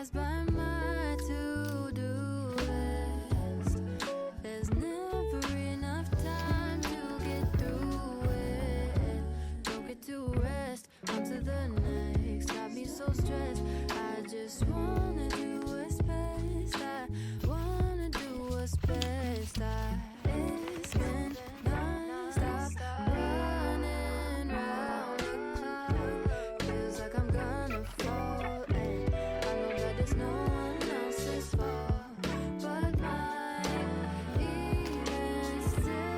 pass by my to-do list. There's never enough time to get through it. Don't get to rest, on to the next. Got me so stressed, I just wanna do what's best. I wanna do what's best. It's been non-stop running round the clock. Feels like I'm gonna fall, and I know that it's no one else's fault but mine. Even still,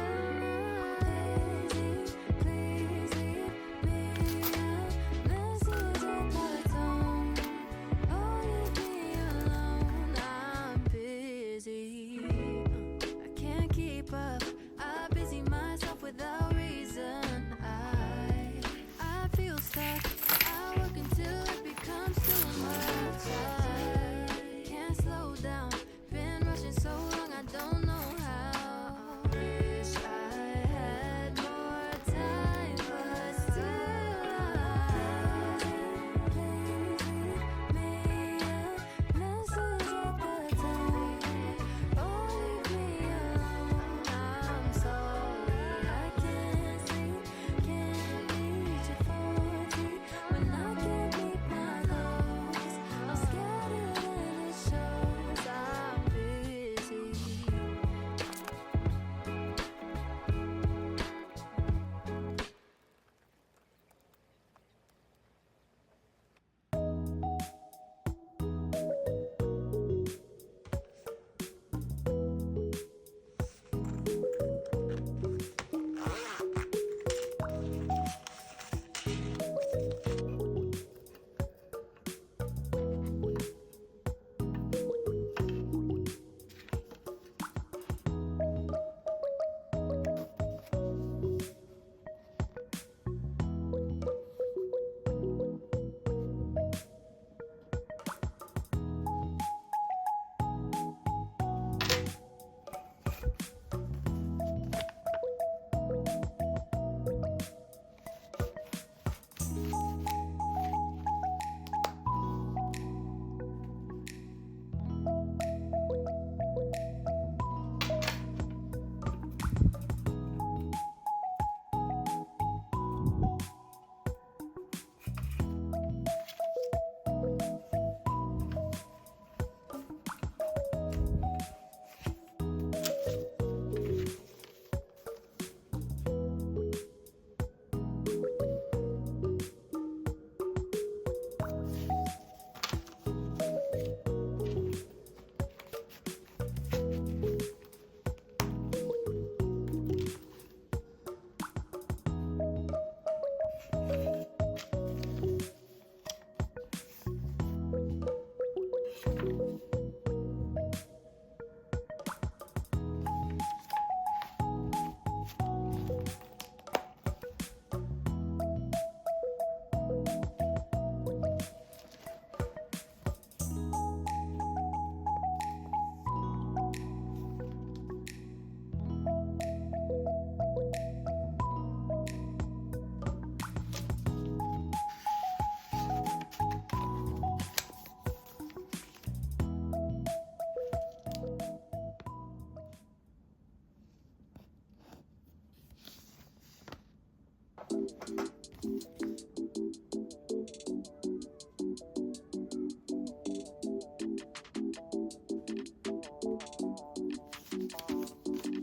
please leave me a message at my tone. Oh, leave me alone, I'm busy. I can't keep up, I busy myself without reason. I feel stuck, I work until it becomes too much. I can't slow down, been rushing so long I don't know how. Wish I had more time, but still please leave me a message at the tone. Oh, leave me alone, I'm sorry, I can't sleep, can't reach at 40 when I can't meet my goals. I'm scattered and it shows, I'm busy.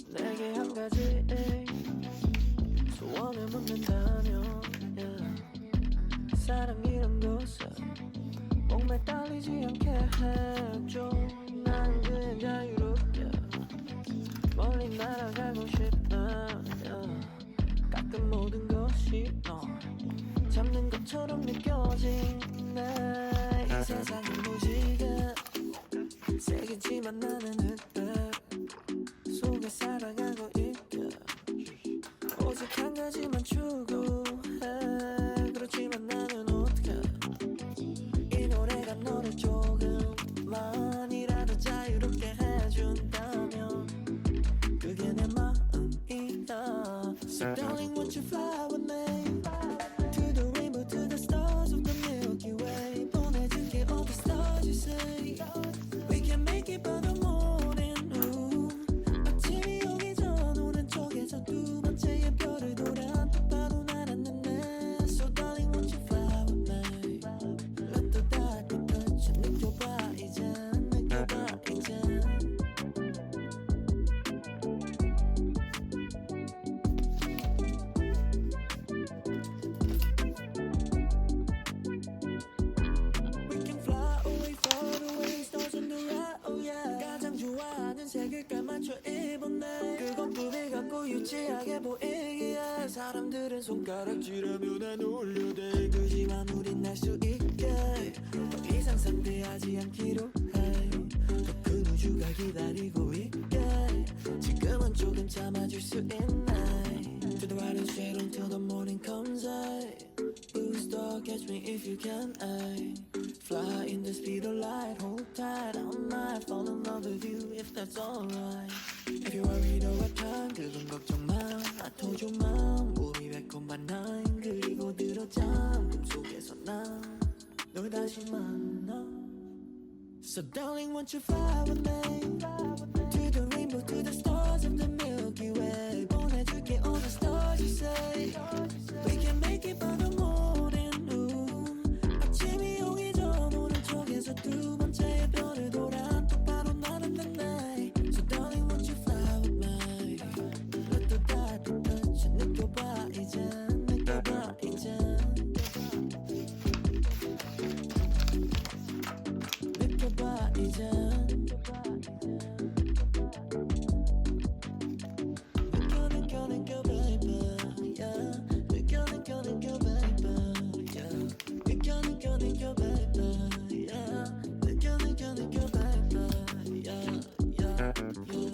내게 한 가지 소원을 묻는다면 사랑이란 것을 목매 딸리지 않게 해줘. 난 그냥 자유롭게 멀리 날아가고 싶다. 가끔 모든 것이 너 잡는 것처럼 느껴지네. 이 세상은 무지개 세겠지만 나는 흑백 속에 살아가고 있게 오직 한 가지만 추구해. 그렇지만 나는 어떡해. 이 노래가 너를 조금만이라도 자유롭게 해준다면 그게 내 마음이야. So darling won't you fly with me to the rainbow, to the stars of the Milky Way. 보내줄게 all the stars you say. 행복해 보이기에 사람들은 손가락질하며 난 올려대 그지만 우린 날 수 있게 더 이상 상대하지 않기로 해 더 큰 우주가 기다리고 있게 지금은 조금 참아줄 수 있네 To the right and straight until the morning comes Blue star catch me if you can Fly in the speed of light Hold tight I might fall in love with you if that's alright If you're worried or what time 그건 걱정 마 I told you mom 우리 매콤한 night 그리고 들어잠 꿈속에서 널 다시 만나 So darling won't you fly with me To the rainbow to the stars of the Milky Way 보내줄게 all the stars you say We can make it by the morning 아침이 오기 전 오른쪽에서 두 번째 별을 돌아 똑바로 나는 the night So darling won't you fly with me Let the dark touch 느껴봐 이제 느껴봐 이제 느껴봐 이제 느껴 baby yeah 느껴 baby yeah 느껴 baby yeah 느껴 baby yeah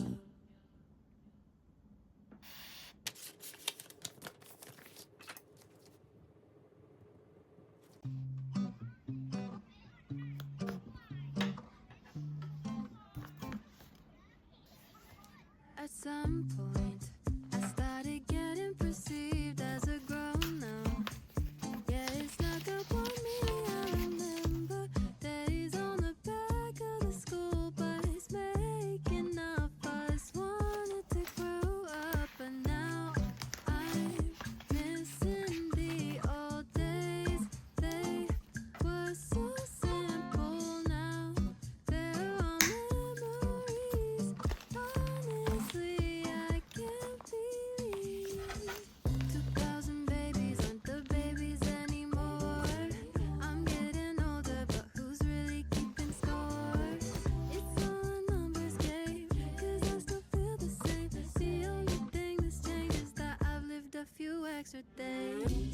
At some point, I started getting perceived as a grown-up. Yeah, it snuck up on me, I remember days on the back of the school bus making up us, wanted to grow up. But now I'm missing the old days. They were so simple now. They're all memories. Honestly, I can't believe 2000 babies aren't the babies anymore. I'm getting older, but who's really keeping score? It's all a numbers game, 'cause I still feel the same. The only thing that's changed is that I've lived a few extra days.